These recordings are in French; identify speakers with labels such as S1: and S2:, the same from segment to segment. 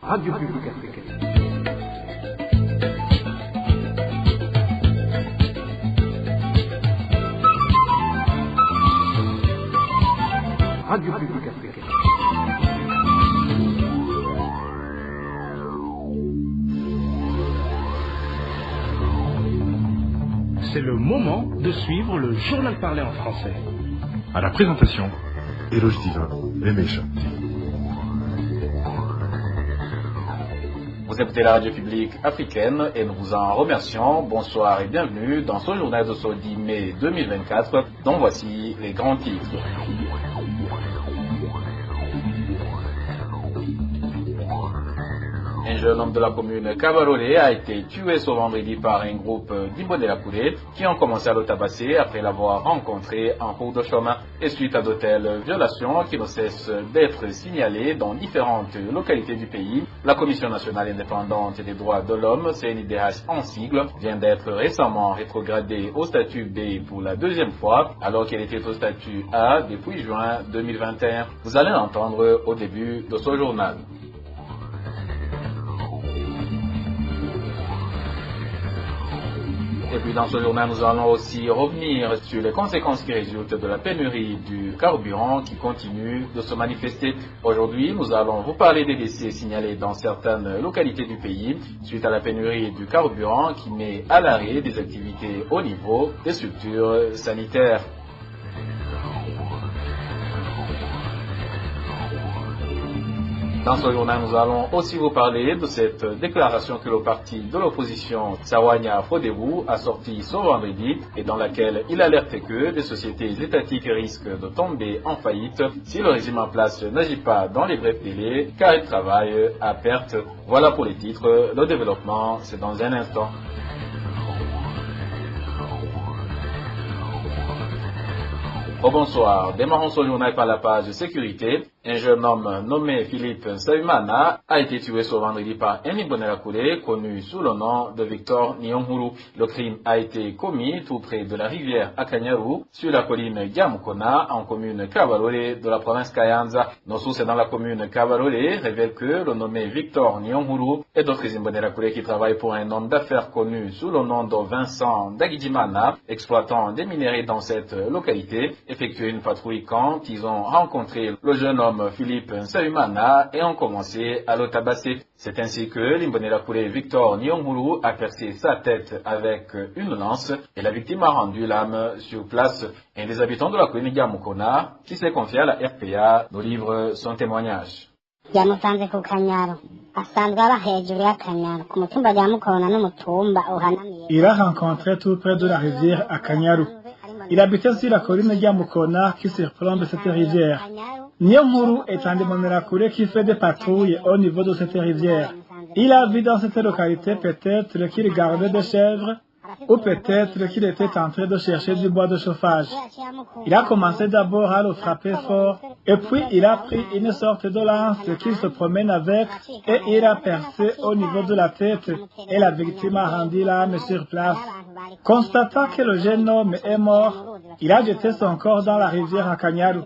S1: Radio Publique Africaine. Radio Publique Africaine.
S2: C'est le moment de suivre le journal parlé en français.
S3: À la présentation, Eloge Diva, les méchants.
S4: Vous écoutez la radio publique africaine et nous vous en remercions. Bonsoir et bienvenue dans ce journal de ce 10 mai 2024, dont voici les grands titres. Un jeune homme de la commune Kabarole a été tué ce vendredi par un groupe d'Imbonerakouré qui ont commencé à le tabasser après l'avoir rencontré en cours de chemin et suite à de telles violations qui ne cessent d'être signalées dans différentes localités du pays. La Commission nationale indépendante des droits de l'homme, CNIDH en sigle, vient d'être récemment rétrogradée au statut B pour la deuxième fois alors qu'elle était au statut A depuis juin 2021. Vous allez l'entendre au début de ce journal. Et puis dans ce journal, nous allons aussi revenir sur les conséquences qui résultent de la pénurie du carburant qui continue de se manifester. Aujourd'hui, nous allons vous parler des décès signalés dans certaines localités du pays suite à la pénurie du carburant qui met à l'arrêt des activités au niveau des structures sanitaires. Dans ce journal, nous allons aussi vous parler de cette déclaration que le parti de l'opposition Tsawanya Frodebu a sortie ce vendredi et dans laquelle il alerte que des sociétés étatiques risquent de tomber en faillite si le régime en place n'agit pas dans les brefs délais car il travaille à perte. Voilà pour les titres, le développement c'est dans un instant. Oh bonsoir, démarrons ce journal par la page de sécurité. Un jeune homme nommé Philippe Nsavimana a été tué ce vendredi par un Imbonerakure connu sous le nom de Victor Nyonghuru. Le crime a été commis tout près de la rivière Akanyaru sur la colline Gyamukona en commune Kabarole de la province Kayanza. Nos sources dans la commune Kabarole révèlent que le nommé Victor Nyonghuru et d'autres Imbonerakure qui travaillent pour un homme d'affaires connu sous le nom de Vincent Dagidimana, exploitant des minerais dans cette localité, effectuaient une patrouille quand ils ont rencontré le jeune homme Philippe Nsavimana et ont commencé à le tabasser. C'est ainsi que l'Imbonerakure Victor Nyonghuru a percé sa tête avec une lance et la victime a rendu l'âme sur place. Un des habitants de la commune Gyamukona, qui s'est confié à la RPA, nous livre son témoignage.
S5: Il a rencontré tout près de la rivière Akanyaru. Il habitait sur la colline Gyamukona qui surplombe cette rivière. Nyonghuru est un Imbonerakure qui fait des patrouilles au niveau de cette rivière. Il a vu dans cette localité peut-être qu'il gardait des chèvres ou peut-être qu'il était en train de chercher du bois de chauffage. Il a commencé d'abord à le frapper fort et puis il a pris une sorte de lance qu'il se promène avec et il a percé au niveau de la tête et la victime a rendu l'âme sur place. Constatant que le jeune homme est mort, il a jeté son corps dans la rivière Akanyaru.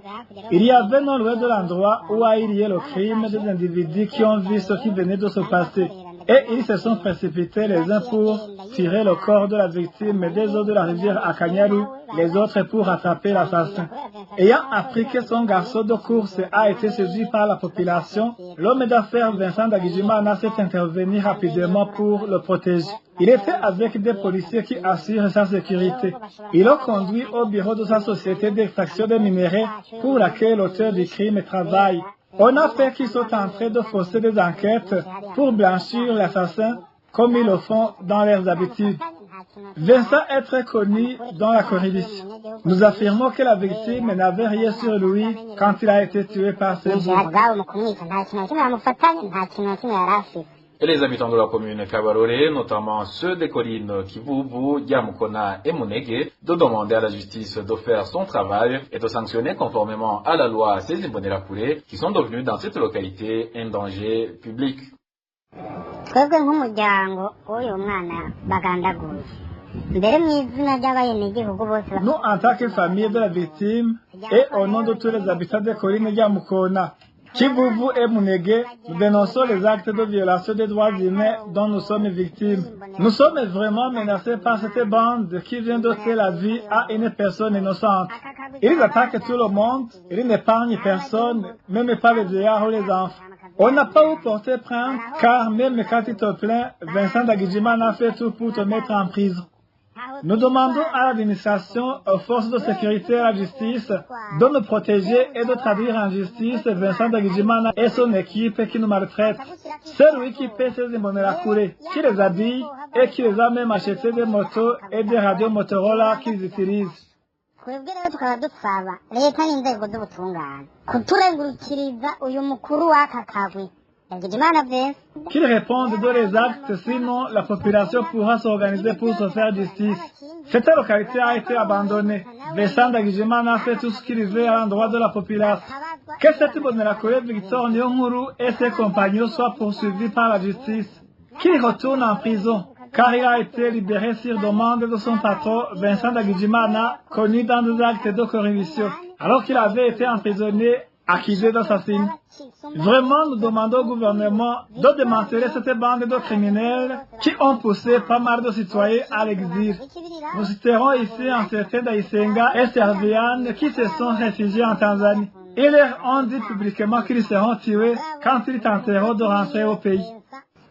S5: Il y avait non loin de l'endroit où a eu lieu le crime des individus qui ont vu ce qui venait de se passer. Et ils se sont précipités les uns pour tirer le corps de la victime des eaux de la rivière Akanyaru, les autres pour attraper l'assassin. Ayant appris que son garçon de course a été séduit par la population, l'homme d'affaires Vincent Dagidimana s'est intervenu rapidement pour le protéger. Il était avec des policiers qui assurent sa sécurité. Il l'a conduit au bureau de sa société d'extraction des minéraux pour laquelle l'auteur du crime travaille. On a fait qu'ils sont en train de fausser des enquêtes pour blanchir l'assassin comme ils le font dans leurs habitudes. Vincent est très connu dans la corruption. Nous affirmons que la victime n'avait rien sur lui quand il a été tué par ses bourreaux.
S4: Et les habitants de la commune Kabarole, notamment ceux des collines Kivuvu, Gyamukona et Munege, de demander à la justice de faire son travail et de sanctionner conformément à la loi ces Imbonerakure qui sont devenus dans cette localité un danger public.
S5: Nous, en tant que famille de la victime et au nom de tous les habitants des collines Gyamukona, Kivuvu et Munege, nous dénonçons les actes de violation des droits humains dont nous sommes victimes. Nous sommes vraiment menacés par cette bande qui vient d'ôter la vie à une personne innocente. Ils attaquent tout le monde, ils n'épargnent personne, même pas les vieillards ou les enfants. On n'a pas où porter plainte, car même quand il te plaint, Vincent Dagijimana a fait tout pour te mettre en prison. Nous demandons à l'administration, aux forces de sécurité et à la justice de nous protéger et de traduire en justice Vincent Dagijimana et son équipe qui nous maltraitent. C'est lui qui paie ces Imbonerakure, qui les habille et qui les a même acheté des motos et des radios Motorola qu'ils utilisent.
S6: twebwe rero tukaba dusaba leta n'inzego z'ubutungane kuturengurukiriza uyu mukuru w'aka kagwi Dagijimana Vincent
S5: Qu'ils répondent de les actes, sinon la population pourra s'organiser pour se faire justice. Cette localité a été abandonnée. Vincent Dagijimana a fait tout ce qu'il veut à l'endroit de la population. Que cette Imbonerakure Victor Niyonkuru et ses compagnons soient poursuivis par la justice. Qu'il retourne en prison, car il a été libéré sur demande de son patron Vincent Dagijimana, connu dans des actes de corruption, alors qu'il avait été emprisonné, accusé d'assassinat. Vraiment, nous demandons au gouvernement de démanteler cette bande de criminels qui ont poussé pas mal de citoyens à l'exil. Nous citerons ici un certain Daïsenga et Serviane qui se sont réfugiés en Tanzanie. Ils leur ont dit publiquement qu'ils seront tués quand ils tenteront de rentrer au pays.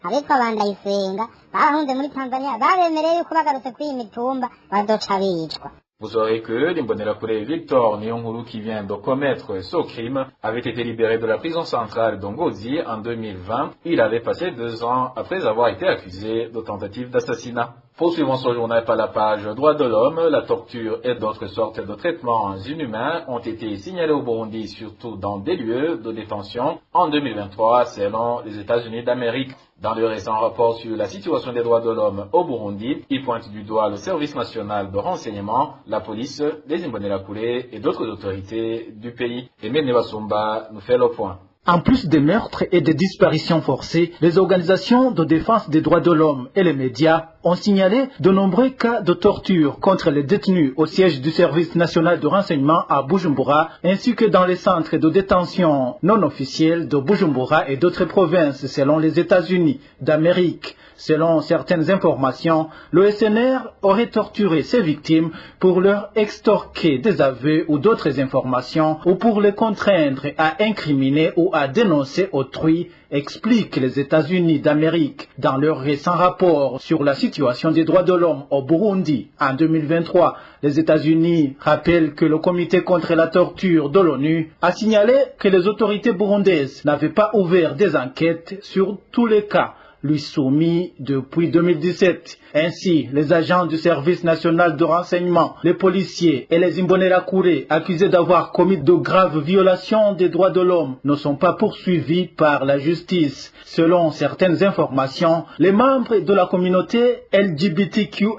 S6: abitwa bandayisenga bahunze muri Tanzania baremereye yuko bagarutse kuri iyi mitumba bazoca bicwa.
S4: Vous saurez que l'Imbonerakure Victor Niyonkuru, qui vient de commettre ce crime, avait été libéré de la prison centrale d'Ongozi en 2020. Il avait passé 2 ans après avoir été accusé de tentative d'assassinat. Poursuivons ce journal par la page Droits de l'homme. La torture et d'autres sortes de traitements inhumains ont été signalés au Burundi, surtout dans des lieux de détention en 2023, selon les États-Unis d'Amérique. Dans le récent rapport sur la situation des droits de l'homme au Burundi, il pointe du doigt le service national de renseignement, la police, les Imbonerakure et d'autres autorités du pays. Aimé Nevasumba nous fait le point.
S7: En plus des meurtres et des disparitions forcées, les organisations de défense des droits de l'homme et les médias ont signalé de nombreux cas de torture contre les détenus au siège du service national de renseignement à Bujumbura, ainsi que dans les centres de détention non officiels de Bujumbura et d'autres provinces selon les États-Unis d'Amérique. Selon certaines informations, le SNR aurait torturé ses victimes pour leur extorquer des aveux ou d'autres informations ou pour les contraindre à incriminer ou à dénoncer autrui, expliquent les États-Unis d'Amérique dans leur récent rapport sur la situation des droits de l'homme au Burundi en 2023. Les États-Unis rappellent que le comité contre la torture de l'ONU a signalé que les autorités burundaises n'avaient pas ouvert des enquêtes sur tous les cas lui soumis depuis 2017. Ainsi, les agents du service national de renseignement, les policiers et les Imbonerakure accusés d'avoir commis de graves violations des droits de l'homme ne sont pas poursuivis par la justice. Selon certaines informations, les membres de la communauté LGBTQI+,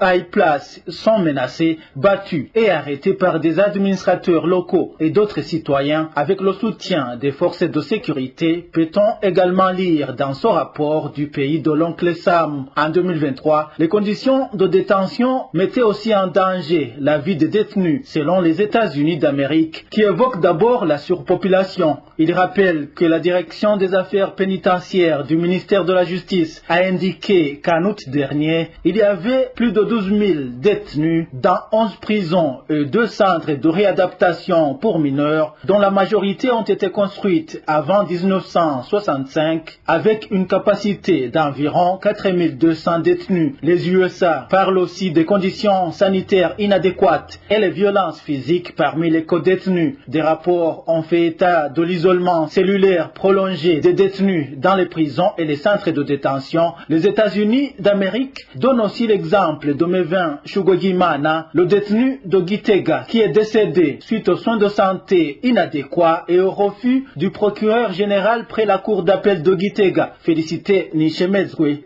S7: sont menacés, battus et arrêtés par des administrateurs locaux et d'autres citoyens avec le soutien des forces de sécurité, peut-on également lire dans ce rapport du pays de l'oncle Sam. En 2023, les conditions de détention mettaient aussi en danger la vie des détenus, selon les États-Unis d'Amérique, qui évoquent d'abord la surpopulation. Il rappelle que la direction des affaires pénitentiaires du ministère de la Justice a indiqué qu'en août dernier, il y avait plus de 12 000 détenus dans 11 prisons et 2 centres de réadaptation pour mineurs, dont la majorité ont été construites avant 1965, avec une capacité d'environ 4 200 détenus. Les USA parlent aussi des conditions sanitaires inadéquates et les violences physiques parmi les co-détenus. Des rapports ont fait état de l'isolement cellulaire prolongé des détenus dans les prisons et les centres de détention. Les États-Unis d'Amérique donnent aussi l'exemple de Mevin Shugogimana, le détenu de Gitega, qui est décédé suite aux soins de santé inadéquats et au refus du procureur général près la cour d'appel de Gitega. Félicité Nishemezwe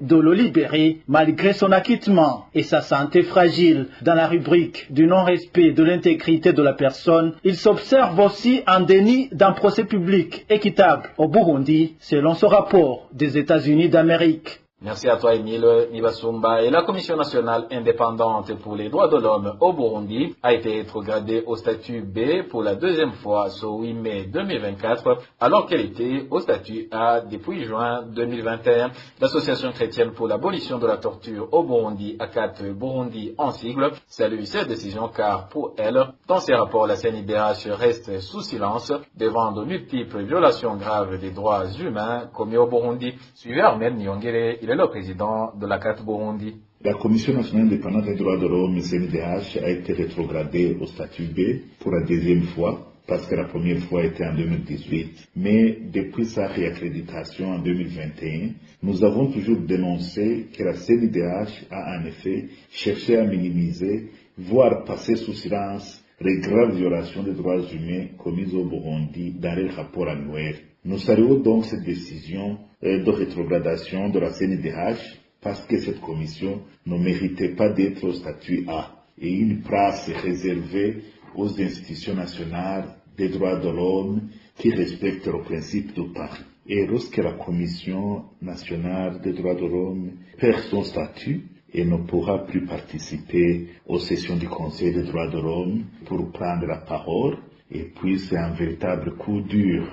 S7: de le libérer malgré son acquittement et sa santé fragile. Dans la rubrique du non-respect de l'intégrité de la personne, il s'observe aussi un déni d'un procès public équitable au Burundi, selon ce rapport des États-Unis d'Amérique.
S4: Merci à toi, Émile Nibasumba. Et la Commission nationale indépendante pour les droits de l'homme au Burundi a été rétrogradée au statut B pour la deuxième fois ce 8 mai 2024, alors qu'elle était au statut A depuis juin 2021. L'Association chrétienne pour l'abolition de la torture au Burundi, ACAT Burundi en sigle, salue cette décision car pour elle, dans ses rapports, la CNIDH reste sous silence devant de multiples violations graves des droits humains commis au Burundi. Suivez Armel Nyongere, il est le président de l'ACAT Burundi.
S8: La Commission nationale indépendante des droits de l'homme, CNDH, a été rétrogradée au statut B pour la deuxième fois, parce que la première fois était en 2018. Mais depuis sa réaccréditation en 2021, nous avons toujours dénoncé que la CNDH a en effet cherché à minimiser, voire passer sous silence, les graves violations des droits humains commises au Burundi dans les rapports annuels. Nous saluons donc cette décision de rétrogradation de la CNDH parce que cette commission ne méritait pas d'être au statut A et une place réservée aux institutions nationales des droits de l'homme qui respectent le principe de Paris. Et lorsque la Commission nationale des droits de l'homme perd son statut et ne pourra plus participer aux sessions du Conseil des droits de l'homme pour prendre la parole, et puis c'est un véritable coup dur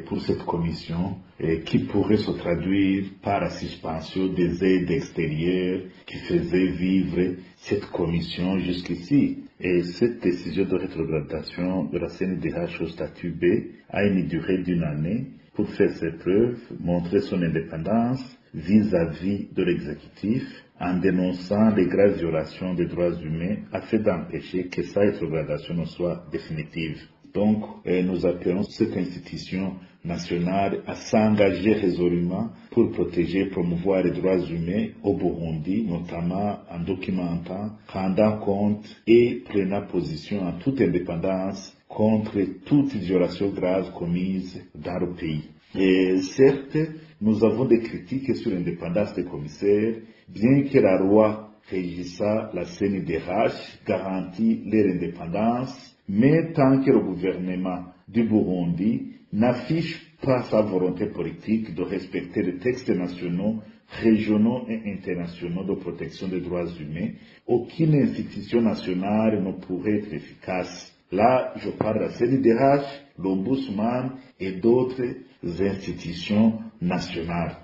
S8: pour cette commission qui pourrait se traduire par la suspension des aides extérieures qui faisaient vivre cette commission jusqu'ici. Et cette décision de rétrogradation de la CNDH au statut B a une durée d'une année pour faire ses preuves, montrer son indépendance vis-à-vis de l'exécutif en dénonçant les graves violations des droits humains afin d'empêcher que sa rétrogradation ne soit définitive. Donc, nous appelons cette institution nationale à s'engager résolument pour protéger et promouvoir les droits humains au Burundi, notamment en documentant, rendant compte et prenant position en toute indépendance contre toute violation grave commise dans le pays. Et certes, nous avons des critiques sur l'indépendance des commissaires, bien que la loi régissant la CNDH garantit leur indépendance, mais tant que le gouvernement du Burundi n'affiche pas sa volonté politique de respecter les textes nationaux, régionaux et internationaux de protection des droits humains, aucune institution nationale ne pourrait être efficace. Là, je parle de la CNDH, l'Ombudsman et d'autres institutions nationales.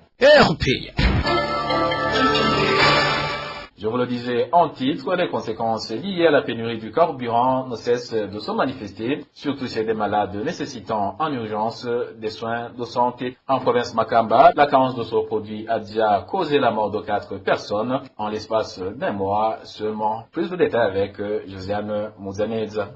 S4: Je vous le disais en titre, les conséquences liées à la pénurie du carburant ne cessent de se manifester, surtout chez des malades nécessitant en urgence des soins de santé. En province Makamba, la carence de ce produit a déjà causé la mort de 4 personnes en l'espace d'un mois seulement. Plus de détails avec Josiane Mouzaneza.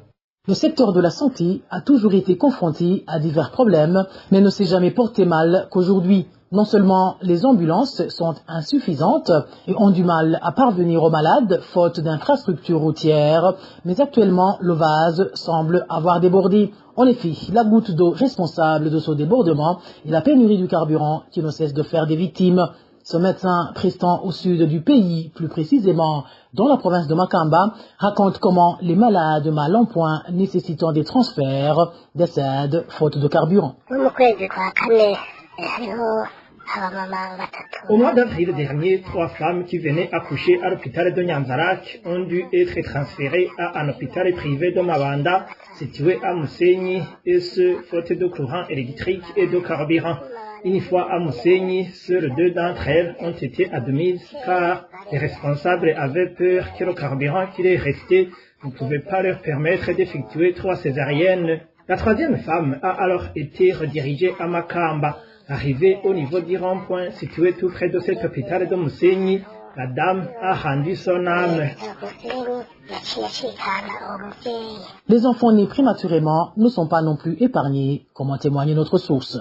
S9: Le secteur de la santé a toujours été confronté à divers problèmes, mais ne s'est jamais porté mal qu'aujourd'hui. Non seulement les ambulances sont insuffisantes et ont du mal à parvenir aux malades, faute d'infrastructures routières, mais actuellement le vase semble avoir débordé. En effet, la goutte d'eau responsable de ce débordement est la pénurie du carburant qui ne cesse de faire des victimes. Ce médecin prestant au sud du pays, plus précisément dans la province de Makamba, raconte comment les malades mal en point nécessitant des transferts décèdent faute de carburant.
S5: Au mois d'avril dernier, 3 femmes qui venaient accoucher à l'hôpital de Nyanzarak ont dû être transférées à un hôpital privé de Mabanda, situé à Moussenyi, et ce, faute de courant électrique et de carburant. Une fois à Moussenyi, seules 2 d'entre elles ont été admises car les responsables avaient peur que le carburant qui les restait ne pouvait pas leur permettre d'effectuer 3 césariennes. La 3e femme a alors été redirigée à Makamba. Arrivée au niveau du rond-point situé tout près de cet hôpital de Moussenyi, la dame a rendu son âme.
S9: Les enfants nés prématurément ne sont pas non plus épargnés, comme en témoigne notre source.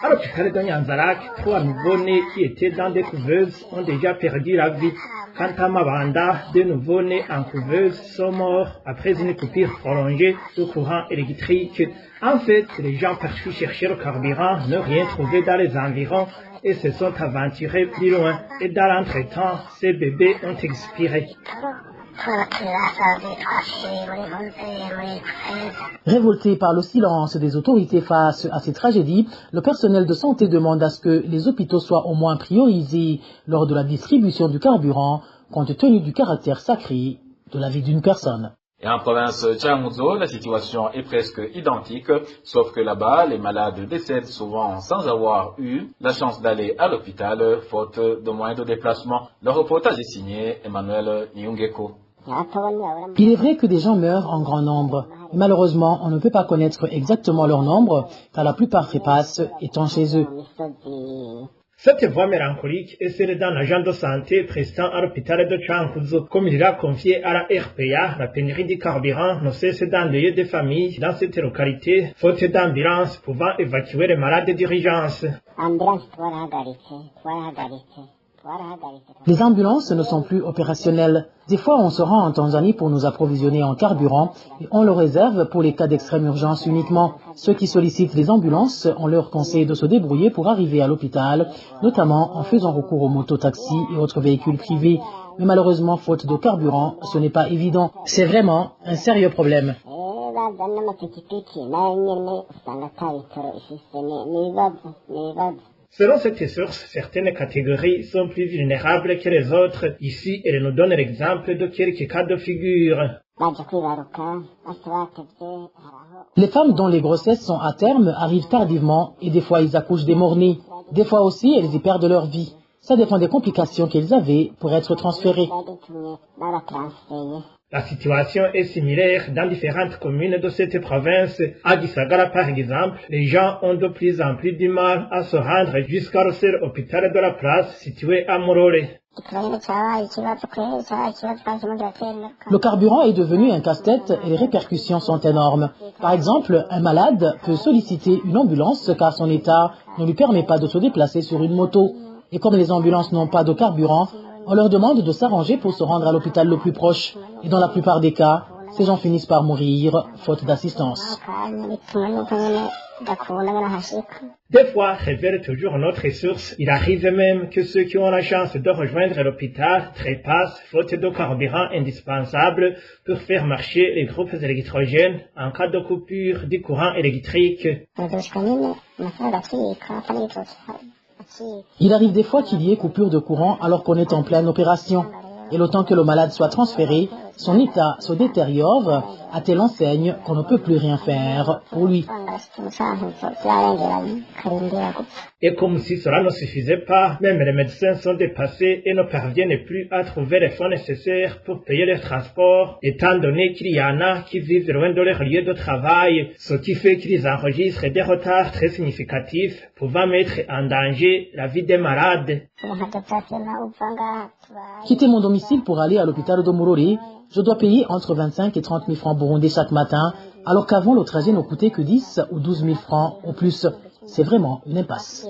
S5: À l'hôpital de Nyanzarak, 3 nouveau-nés qui étaient dans des couveuses ont déjà perdu la vie. Quant à Mabanda, 2 nouveau-nés en couveuse sont morts après une coupure prolongée de courant électrique. En fait, les gens partis chercher le carburant n'ont rien trouvé dans les environs et se sont aventurés plus loin. Et dans l'entretemps, ces bébés ont expiré.
S9: Révolté par le silence des autorités face à ces tragédies, le personnel de santé demande à ce que les hôpitaux soient au moins priorisés lors de la distribution du carburant, compte tenu du caractère sacré de la vie d'une personne.
S4: Et en province Changuzo, la situation est presque identique, sauf que là-bas, les malades décèdent souvent sans avoir eu la chance d'aller à l'hôpital, faute de moyens de déplacement. Le reportage est signé Emmanuel Nyungeko.
S9: Il est vrai que des gens meurent en grand nombre. Mais malheureusement, on ne peut pas connaître exactement leur nombre, car la plupart trépassent étant chez eux.
S5: Cette voix mélancolique est celle d'un agent de santé prestant à l'hôpital de Changuzo. Comme il l'a confié à la RPA, la pénurie de carburant ne cesse d'endeuiller des familles dans cette localité, faute d'ambulances pouvant évacuer les malades d'urgence.
S9: Les ambulances ne sont plus opérationnelles. Des fois, on se rend en Tanzanie pour nous approvisionner en carburant et on le réserve pour les cas d'extrême urgence uniquement. Ceux qui sollicitent les ambulances, on leur conseille de se débrouiller pour arriver à l'hôpital, notamment en faisant recours aux mototaxis et autres véhicules privés. Mais malheureusement, faute de carburant, ce n'est pas évident. C'est vraiment un sérieux problème.
S5: Selon cette source, certaines catégories sont plus vulnérables que les autres. Ici, elle nous donne l'exemple de quelques cas de figure.
S9: Les femmes dont les grossesses sont à terme arrivent tardivement et des fois ils accouchent des morts-nés. Des fois aussi, elles y perdent leur vie. Ça dépend des complications qu'elles avaient pour être transférées.
S5: La situation est similaire dans différentes communes de cette province. À Gisagara, par exemple, les gens ont de plus en plus du mal à se rendre jusqu'à le seul hôpital de la place situé à Morole.
S9: Le carburant est devenu un casse-tête et les répercussions sont énormes. Par exemple, un malade peut solliciter une ambulance car son état ne lui permet pas de se déplacer sur une moto. Et comme les ambulances n'ont pas de carburant, on leur demande de s'arranger pour se rendre à l'hôpital le plus proche. Et dans la plupart des cas, ces gens finissent par mourir, faute d'assistance.
S5: Des fois, révèle toujours notre source, il arrive même que ceux qui ont la chance de rejoindre l'hôpital trépassent, faute de carburant indispensable pour faire marcher les groupes électrogènes en cas de coupure du courant électrique.
S9: Il arrive des fois qu'il y ait coupure de courant alors qu'on est en pleine opération. Et le temps que le malade soit transféré, son état se détériore à telle enseigne qu'on ne peut plus rien faire pour lui.
S5: Et comme si cela ne suffisait pas, même les médecins sont dépassés et ne parviennent plus à trouver les fonds nécessaires pour payer leur transport, étant donné qu'il y en a qui vivent loin de leur lieu de travail, ce qui fait qu'ils enregistrent des retards très significatifs, pouvant mettre en danger la vie des malades.
S9: Quitter mon domicile pour aller à l'hôpital de Morole, je dois payer entre 25 et 30 000 francs burundais chaque matin, alors qu'avant le trajet ne coûtait que 10 ou 12 000 francs au plus. C'est vraiment une impasse.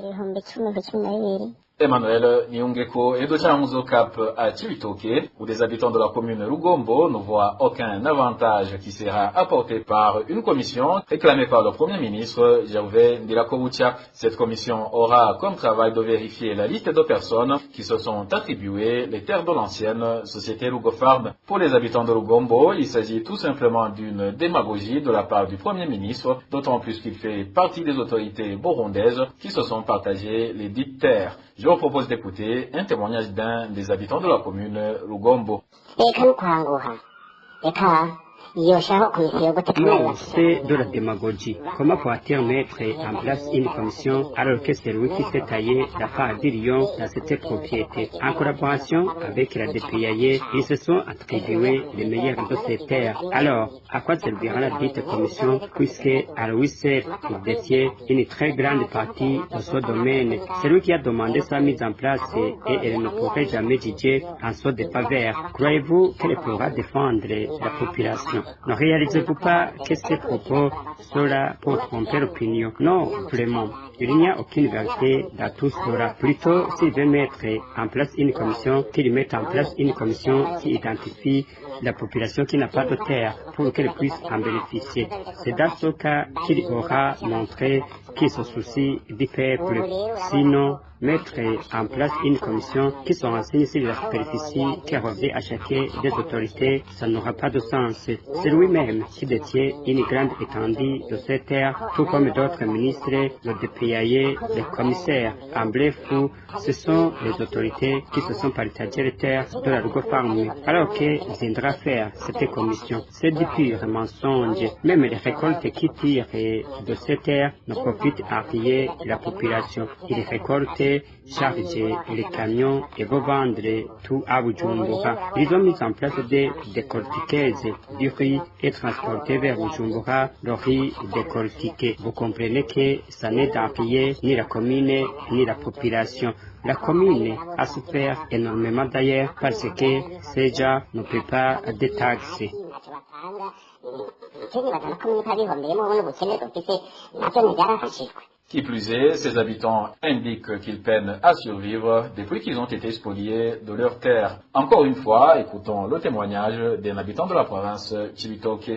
S4: Emmanuel Nyungeko et de Changuzo Cap à Chibitoke, où des habitants de la commune Rugombo ne voient aucun avantage qui sera apporté par une commission réclamée par le Premier ministre Gervais Ndirakobucha. Cette commission aura comme travail de vérifier la liste de personnes qui se sont attribuées les terres de l'ancienne société Rugofarm. Pour les habitants de Rugombo, il s'agit tout simplement d'une démagogie de la part du Premier ministre, d'autant plus qu'il fait partie des autorités burundaises qui se sont partagées les dites terres. Je vous propose d'écouter un témoignage d'un des habitants de la commune Rugombo.
S10: Non, c'est de la démagogie. Comment faut-il mettre en place une commission alors que c'est lui qui s'est taillé la part du lion dans cette propriété? En collaboration avec la DPAE, ils se sont attribués les meilleurs de ces terres. Alors, à quoi servira la dite commission puisque à lui seul, il détient une très grande partie de ce domaine? C'est lui qui a demandé sa mise en place et elle ne pourrait jamais juger en soi de faveur. Croyez-vous qu'elle pourra défendre la population? Ne réalisez-vous pas que ces propos sont là pour tromper l'opinion? Non, vraiment. Il n'y a aucune vérité dans tout cela. Plutôt, s'il veut mettre en place une commission, qu'il mette en place une commission qui identifie la population qui n'a pas de terre pour qu'elle puisse en bénéficier. C'est dans ce cas qu'il aura montré qu'il se soucie du peuple. Sinon, mettre en place une commission qui se renseigne sur la superficie qui revient à chacune des autorités, ça n'aura pas de sens. C'est lui-même qui détient une grande étendue de ces terres, tout comme d'autres ministres, le déployé, les commissaires. En bref, ce sont les autorités qui se sont partagées les terres de la Farm. Alors que viendra faire cette commission, c'est du pur mensonge. Même les récoltes qui tirent de ces terres ne profitent à rien la population. Ils récoltent, chargent les camions et vont vendre tout à Bujumbura. Ils ont mis en place des décortiqueuses du riz et transporté vers Bujumbura le riz décortiqué. Vous comprenez que ça n'est à rien ni la commune ni la population. La commune a souffert énormément d'ailleurs parce que ces gens ne paient pas de taxes.
S4: Qui plus est, ces habitants indiquent qu'ils peinent à survivre depuis qu'ils ont été spoliés de leurs terres. Encore une fois, écoutons le témoignage d'un habitant de la province Cibitoke.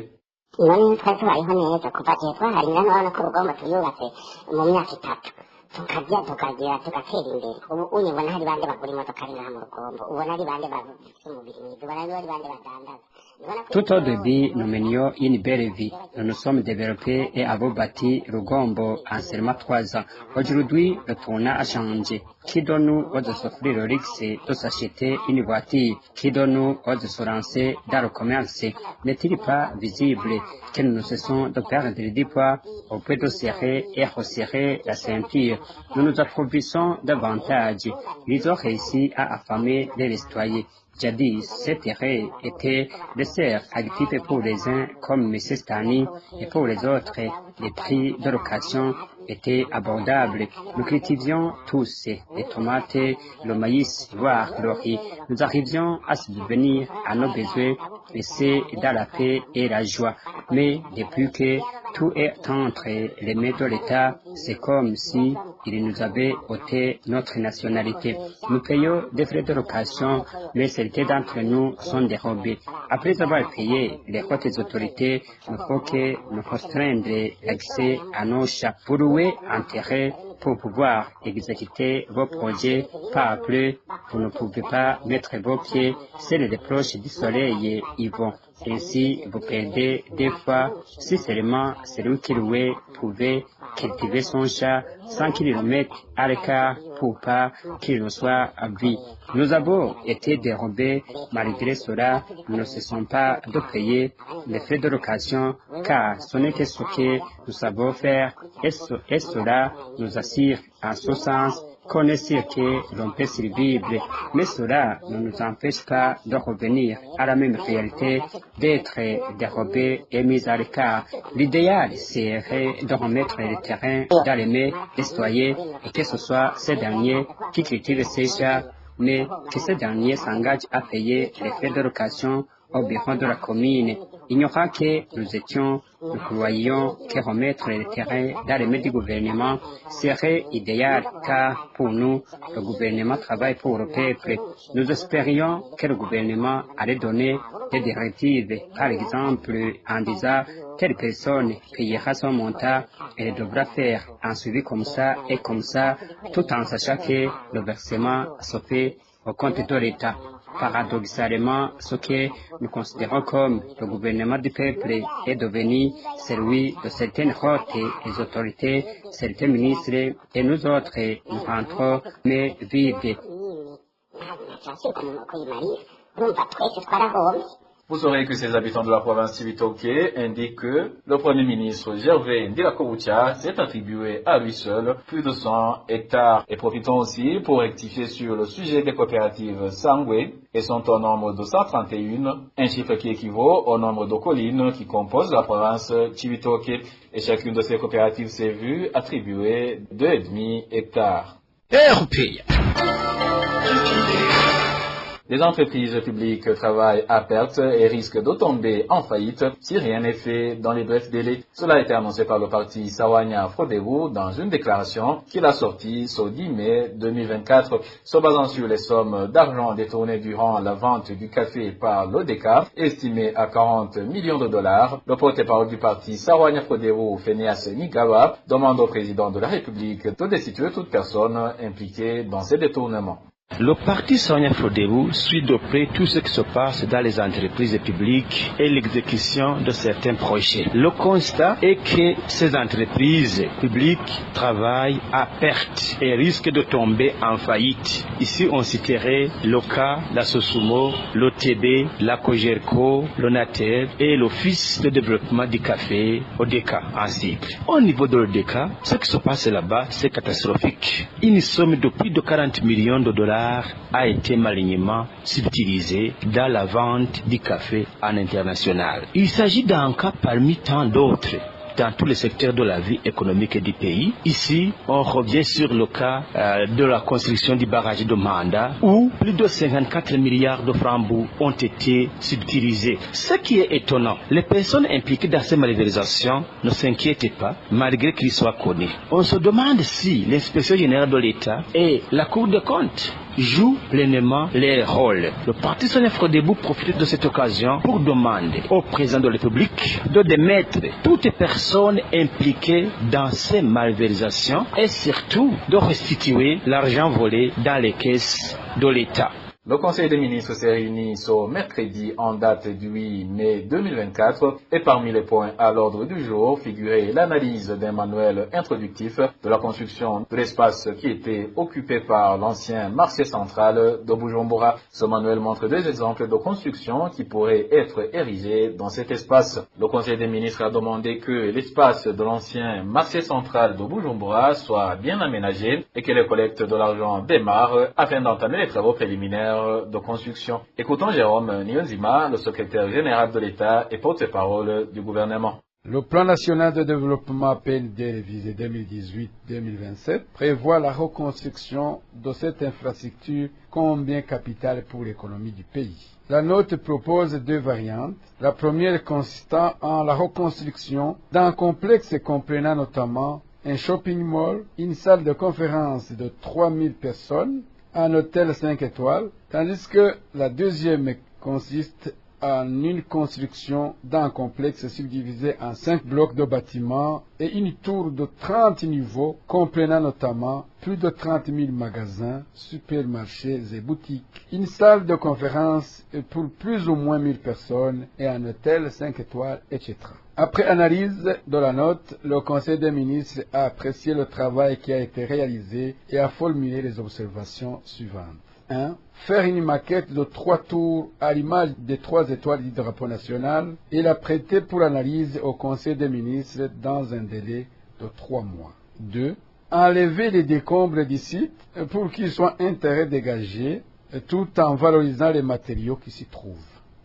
S10: Tout au début, nous menions une belle vie. Nous nous sommes développés et avons bâti Rugombo en seulement 3 ans. Aujourd'hui, le tournant a changé. Qui donne-nous de s'offrir le luxe de s'acheter une voiture? Qui donne-nous de se lancer dans le commerce? N'est-il pas visible que nous ne cessons de perdre du poids au point de serrer et resserrer la ceinture? Nous nous approvissons davantage. Ils ont réussi à affamer les citoyens. Jadis, ces terrains étaient des serres actifs pour les uns comme M. Stani et pour les autres, les prix de location étaient abordables. Nous cultivions tous les tomates, le maïs, voire le riz. Nous arrivions à subvenir à nos besoins et c'est dans la paix et la joie. Mais depuis que tout est entre les mains de l'État, c'est comme si il nous avait ôté notre nationalité. Nous payons des frais de location, mais certains d'entre nous sont dérobés. Après avoir payé les hautes autorités, il faut que nous restreindre l'accès à nos chats pour louer un terrain pour pouvoir exécuter vos projets. Pas plus, vous ne pouvez pas mettre vos pieds sur les proches du soleil et vont. Ainsi, vous perdez des fois, si seulement celui qui louait pouvait cultiver son chat sans qu'il le mette à l'écart pour pas qu'il ne soit à vie. Nous avons été dérobés, malgré cela, nous ne cessons pas de payer les frais de location, car ce n'est que ce que nous savons faire, et cela nous assure en ce sens qu'on est sûr que l'on peut survivre, mais cela ne nous empêche pas de revenir à la même réalité, d'être dérobés et mis à l'écart. L'idéal serait de remettre les terrains dans les mains des citoyens et que ce soit ces derniers qui cultivent ces chats, mais que ces derniers s'engagent à payer les frais de location au bureau de la commune. Ignorant que nous croyions que remettre les terrains dans les mains du gouvernement serait idéal, car pour nous, le gouvernement travaille pour le peuple. Nous espérions que le gouvernement allait donner des directives, par exemple en disant telle personne payera son montant et devra faire un suivi comme ça et comme ça, tout en sachant que le versement se fait au compte de l'État. Paradoxalement, ce que nous considérons comme le gouvernement du peuple est devenu celui de certaines hautes autorités, certains ministres, et nous autres, nous rentrons mais vides.
S4: Vous saurez que ces habitants de la province Cibitoke indiquent que le Premier ministre Gervais Ndirakobucha s'est attribué à lui seul plus de 100 hectares. Et profitons aussi pour rectifier sur le sujet des coopératives Sangwe et sont au nombre de 131, un chiffre qui équivaut au nombre de collines qui composent la province Cibitoke. Et chacune de ces coopératives s'est vue attribuer 2,5 hectares.
S2: RPA.
S4: Les entreprises publiques travaillent à perte et risquent de tomber en faillite si rien n'est fait dans les brefs délais. Cela a été annoncé par le parti Sawanya Frodebu dans une déclaration qu'il a sortie ce 10 mai 2024. Se basant sur les sommes d'argent détournées durant la vente du café par l'ODECA, estimées à 40 millions de dollars, le porte-parole du parti Sawanya Frodebu, Phineas Nigawa, demande au président de la République de destituer toute personne impliquée dans ces détournements.
S11: Le parti Sawanya Frodebu suit de près tout ce qui se passe dans les entreprises publiques et l'exécution de certains projets. Le constat est que ces entreprises publiques travaillent à perte et risquent de tomber en faillite. Ici, on citerait l'OCA, la Sosumo, l'OTB, la Cogerco, l'ONATER et l'Office de développement du café, ODECA en cycle. Au niveau de l'ODECA, ce qui se passe là-bas, c'est catastrophique. Une somme de plus de 40 millions de dollars a été malignement subtilisé dans la vente du café en international. Il s'agit d'un cas parmi tant d'autres dans tous les secteurs de la vie économique du pays. Ici, on revient sur le cas de la construction du barrage de Manda, où plus de 54 milliards de francs ont été subtilisés. Ce qui est étonnant, les personnes impliquées dans ces malversations ne s'inquiètent pas, malgré qu'ils soient connus. On se demande si l'inspection générale de l'État et la Cour des comptes jouent pleinement leur rôle. Le parti Sawanya Frodebu profite de cette occasion pour demander au président de la République de démettre toutes personnes impliquées dans ces malversations et surtout de restituer l'argent volé dans les caisses de l'État.
S4: Le Conseil des ministres s'est réuni ce mercredi en date du 8 mai 2024 et parmi les points à l'ordre du jour figurait l'analyse d'un manuel introductif de la construction de l'espace qui était occupé par l'ancien marché central de Bujumbura. Ce manuel montre deux exemples de construction qui pourraient être érigés dans cet espace. Le Conseil des ministres a demandé que l'espace de l'ancien marché central de Bujumbura soit bien aménagé et que les collectes de l'argent démarrent afin d'entamer les travaux préliminaires de construction. Écoutons Jérôme Niyonzima, le secrétaire général de l'État et porte-parole du gouvernement.
S12: Le plan national de développement PND révisé 2018-2027 prévoit la reconstruction de cette infrastructure combien capitale pour l'économie du pays. La note propose deux variantes. La première consistant en la reconstruction d'un complexe comprenant notamment un shopping mall, une salle de conférence de 3000 personnes, un hôtel 5 étoiles, tandis que la deuxième consiste en une construction d'un complexe subdivisé en 5 blocs de bâtiments et une tour de 30 niveaux comprenant notamment plus de 30 000 magasins, supermarchés et boutiques, une salle de conférence pour plus ou moins 1000 personnes et un hôtel 5 étoiles, etc. Après analyse de la note, le Conseil des ministres a apprécié le travail qui a été réalisé et a formulé les observations suivantes. 1. Faire une maquette de 3 tours à l'image des 3 étoiles du drapeau national et la prêter pour analyse au Conseil des ministres dans un délai de 3 mois. 2. Enlever les décombres du site pour qu'ils soient intérêt dégagés tout en valorisant les matériaux qui s'y trouvent.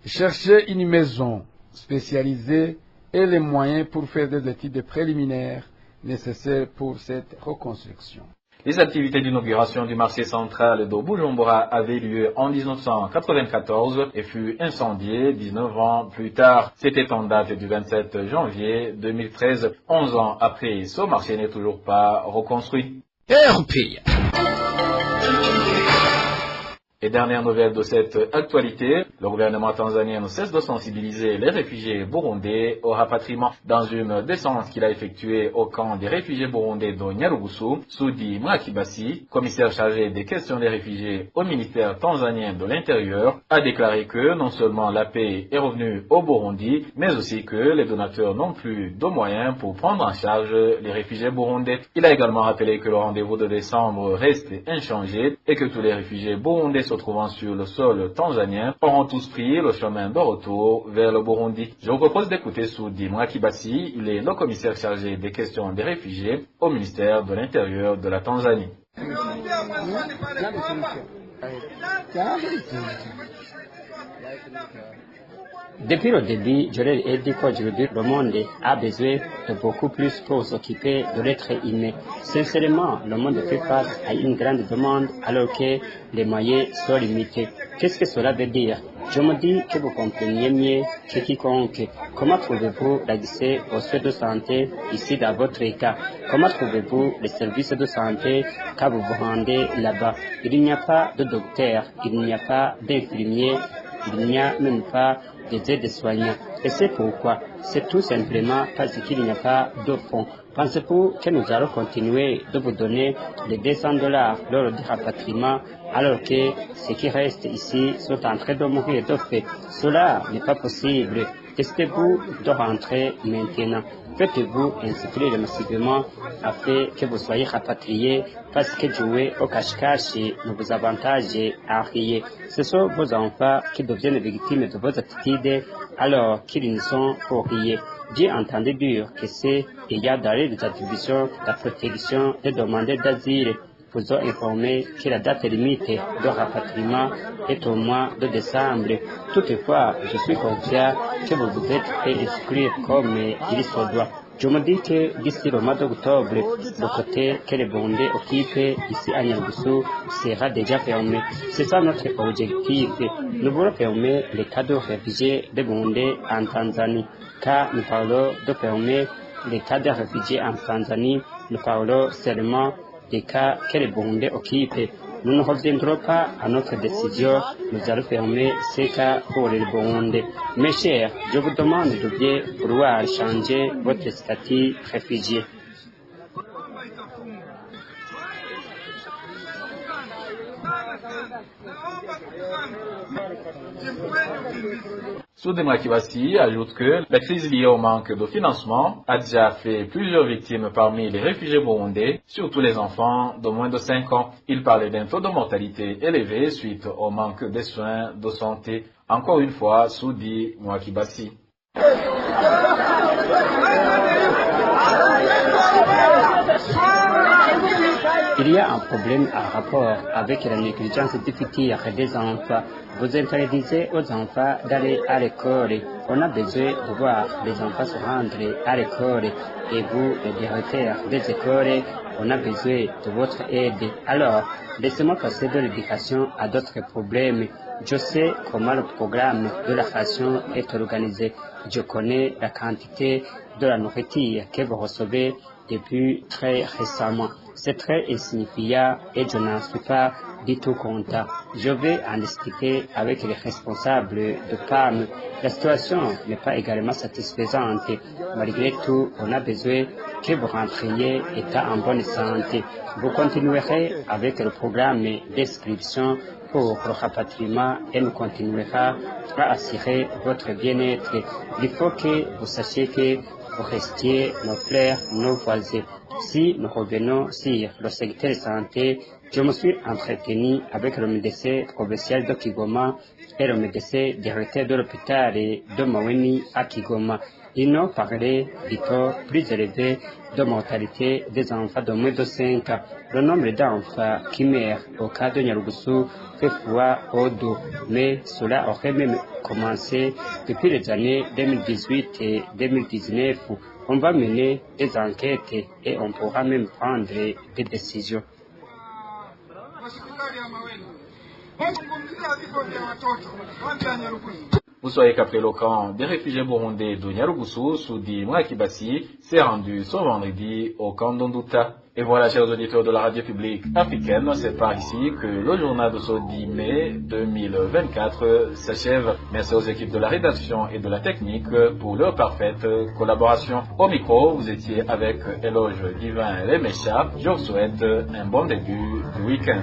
S12: Chercher une maison spécialisée et les moyens pour faire des études préliminaires nécessaires pour cette reconstruction.
S4: Les activités d'inauguration du marché central de Bujumbura avaient lieu en 1994 et fut incendié 19 ans plus tard. C'était en date du 27 janvier 2013. 11 ans après, ce marché n'est toujours pas reconstruit. Et dernière nouvelle de cette actualité, le gouvernement tanzanien ne cesse de sensibiliser les réfugiés burundais au rapatriement. Dans une descente qu'il a effectuée au camp des réfugiés burundais de Nyarugusu, Sudi Mwakibasi, commissaire chargé des questions des réfugiés au ministère tanzanien de l'Intérieur, a déclaré que non seulement la paix est revenue au Burundi, mais aussi que les donateurs n'ont plus de moyens pour prendre en charge les réfugiés burundais. Il a également rappelé que le rendez-vous de décembre reste inchangé et que tous les réfugiés burundais se trouvant sur le sol tanzanien auront tous pris le chemin de retour vers le Burundi. Je vous propose d'écouter Sudi Mwakibasi, il est le commissaire chargé des questions des réfugiés au ministère de l'Intérieur de la Tanzanie.
S10: Depuis le début, je leur ai dit qu'aujourd'hui, le monde a besoin de beaucoup plus pour s'occuper de l'être humain. Sincèrement, le monde fait face à une grande demande alors que les moyens sont limités. Qu'est-ce que cela veut dire? Je me dis que vous compreniez mieux que quiconque. Comment trouvez-vous l'accès aux soins de santé ici dans votre cas? Comment trouvez-vous les services de santé quand vous vous rendez là-bas? Il n'y a pas de docteur, il n'y a pas d'infirmier, il n'y a même pas des aides-soignants. Et c'est pourquoi, c'est tout simplement parce qu'il n'y a pas de fonds. Pensez-vous que nous allons continuer de vous donner les $200 lors du rapatriement alors que ceux qui restent ici sont en train de mourir de faim? Cela n'est pas possible. Décidez-vous de rentrer maintenant. Faites-vous inscrire massivement afin que vous soyez rapatriés parce que jouer au cache-cache ne vous avantage à rien. Ce sont vos enfants qui deviennent victimes de vos attitudes alors qu'ils ne sont pour rien. J'ai entendu dire que c'est il y a dans les attributions de la protection des demandeurs d'asile vous ont informé que la date limite de rapatriement est au mois de décembre. Toutefois, je suis confiant que vous vous êtes fait inscrire comme il se doit. Je me dis que d'ici le mois d'octobre, le côté que les Burundais occupent ici à Nyarugusu sera déjà fermé. C'est ça notre objectif. Nous voulons fermer les cas de réfugiés des Burundais en Tanzanie. Car nous parlons de fermer les cas de réfugiés en Tanzanie, nous parlons seulement des cas que les Burundais occupent. Nous ne reviendrons pas à notre décision, nous allons fermer ces cas pour les Burundais. Mes chers, je vous demande de bien vouloir changer votre statut réfugié.
S4: Soudema Kibasi ajoute que la crise liée au manque de financement a déjà fait plusieurs victimes parmi les réfugiés burundais, surtout les enfants de moins de 5 ans. Il parlait d'un taux de mortalité élevé suite au manque de soins de santé. Encore une fois, Soudi Mwakibasi.
S10: Il y a un problème en rapport avec la négligence difficile des enfants. Vous interdisez aux enfants d'aller à l'école. On a besoin de voir les enfants se rendre à l'école. Et vous, les directeurs des écoles, on a besoin de votre aide. Alors, laissez-moi passer de l'éducation à d'autres problèmes. Je sais comment le programme de la ration est organisé. Je connais la quantité de la nourriture que vous recevez depuis très récemment. C'est très insignifiant et je n'en suis pas du tout content. Je vais en discuter avec les responsables de PAM. La situation n'est pas également satisfaisante. Malgré tout, on a besoin que vous rentriez état en bonne santé. Vous continuerez avec le programme d'inscription pour le rapatriement et nous continuerons à assurer votre bien-être. Il faut que vous sachiez que vous restiez nos frères, nos voisins. Si nous revenons sur le secteur de santé, je me suis entretenu avec le médecin provincial de Kigoma et le médecin directeur de l'hôpital de Maweni à Kigoma. Ils nous parlaient du taux plus élevé de mortalité des enfants de moins de 5 ans. Le nombre d'enfants qui meurent au cas de Nyarugusu fait foi au dos, mais cela aurait même commencé depuis les années 2018 et 2019. On va mener des enquêtes et on pourra même prendre des décisions.
S4: Vous soyez qu'après le camp des réfugiés burundais de Nyarugusu, Soudi Mwakibasi s'est rendu ce vendredi au camp d'Onduta. Et voilà, chers auditeurs de la radio publique africaine, c'est par ici que le journal de ce 10 mai 2024 s'achève. Merci aux équipes de la rédaction et de la technique pour leur parfaite collaboration. Au micro, vous étiez avec Éloge Divin Lemesha. Je vous souhaite un bon début du week-end.